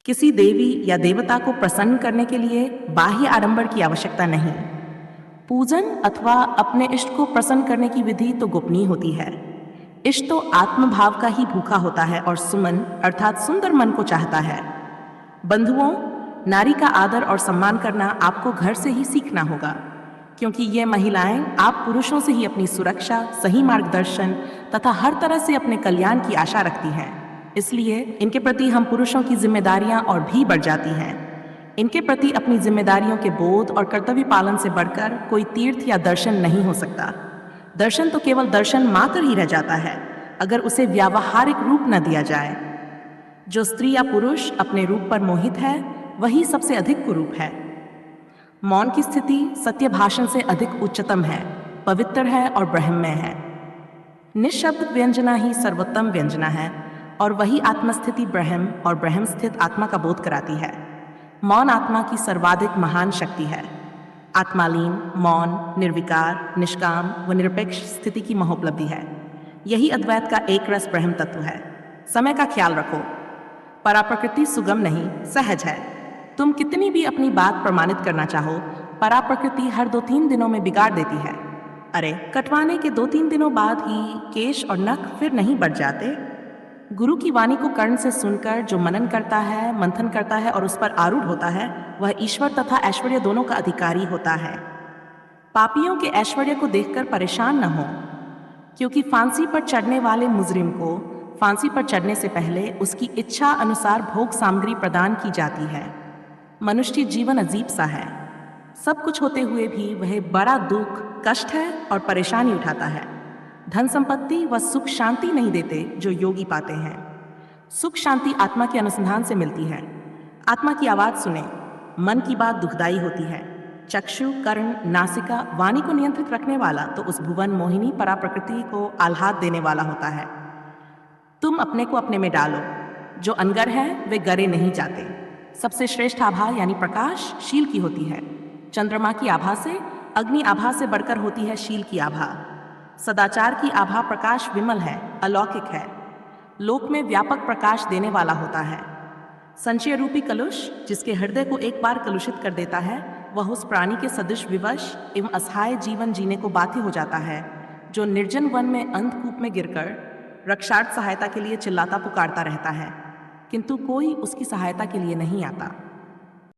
किसी देवी या देवता को प्रसन्न करने के लिए बाह्य आडंबर की आवश्यकता नहीं। पूजन अथवा अपने इष्ट को प्रसन्न करने की विधि तो गोपनीय होती है। इष्ट तो आत्मभाव का ही भूखा होता है और सुमन अर्थात सुंदर मन को चाहता है। बंधुओं, नारी का आदर और सम्मान करना आपको घर से ही सीखना होगा, क्योंकि ये महिलाएं आप पुरुषों से ही अपनी सुरक्षा, सही मार्गदर्शन तथा हर तरह से अपने कल्याण की आशा रखती हैं। इसलिए इनके प्रति हम पुरुषों की जिम्मेदारियां और भी बढ़ जाती हैं। इनके प्रति अपनी जिम्मेदारियों के बोध और कर्तव्य पालन से बढ़कर कोई तीर्थ या दर्शन नहीं हो सकता। दर्शन तो केवल दर्शन मात्र ही रह जाता है अगर उसे व्यावहारिक रूप न दिया जाए। जो स्त्री या पुरुष अपने रूप पर मोहित है वही सबसे अधिक कुरूप है। मौन की स्थिति सत्य भाषण से अधिक उच्चतम है, पवित्र है और ब्रह्ममय है। निःशब्द व्यंजना ही सर्वोत्तम व्यंजना है और वही आत्मस्थिति ब्रह्म और ब्रह्म स्थित आत्मा का बोध कराती है। मौन आत्मा की सर्वाधिक महान शक्ति है। आत्मालीन, मौन, निर्विकार, निष्काम व निरपेक्ष स्थिति की महोपलब्धि है। यही अद्वैत का एक रस ब्रह्म तत्व है। समय का ख्याल रखो। पराप्रकृति सुगम नहीं, सहज है। तुम कितनी भी अपनी बात प्रमाणित करना चाहो, पराप्रकृति हर 2-3 दिनों में बिगाड़ देती है। अरे, कटवाने के 2-3 दिनों बाद ही केश और नख फिर नहीं बढ़ जाते। गुरु की वाणी को कर्ण से सुनकर जो मनन करता है, मंथन करता है और उस पर आरूढ़ होता है, वह ईश्वर तथा ऐश्वर्य दोनों का अधिकारी होता है। पापियों के ऐश्वर्य को देखकर परेशान न हो, क्योंकि फांसी पर चढ़ने वाले मुजरिम को फांसी पर चढ़ने से पहले उसकी इच्छा अनुसार भोग सामग्री प्रदान की जाती है। मनुष्य जीवन अजीब सा है। सब कुछ होते हुए भी वह बड़ा दुख, कष्ट है और परेशानी उठाता है। धन संपत्ति व सुख शांति नहीं देते जो योगी पाते हैं। सुख शांति आत्मा के अनुसंधान से मिलती है। आत्मा की आवाज सुने। मन की बात दुखदाई होती है। चक्षु, कर्ण, नासिका, वाणी को नियंत्रित रखने वाला तो उस भुवन मोहिनी पराप्रकृति को आह्लाद देने वाला होता है। तुम अपने को अपने में डालो। जो अनगर है वे गरे नहीं जाते। सबसे श्रेष्ठ आभा यानी प्रकाश शील की होती है। चंद्रमा की आभा से, अग्नि आभा से बढ़कर होती है शील की आभा। सदाचार की आभा प्रकाश विमल है, अलौकिक है। लोक में व्यापक प्रकाश देने वाला होता है। संचय रूपी कलुष जिसके हृदय को एक बार कलुषित कर देता है, वह उस प्राणी के सदृश विवश एवं असहाय जीवन जीने को बाध्य हो जाता है, जो निर्जन वन में अंधकूप में गिरकर रक्षार्थ सहायता के लिए चिल्लाता पुकारता रहता है, किंतु कोई उसकी सहायता के लिए नहीं आता।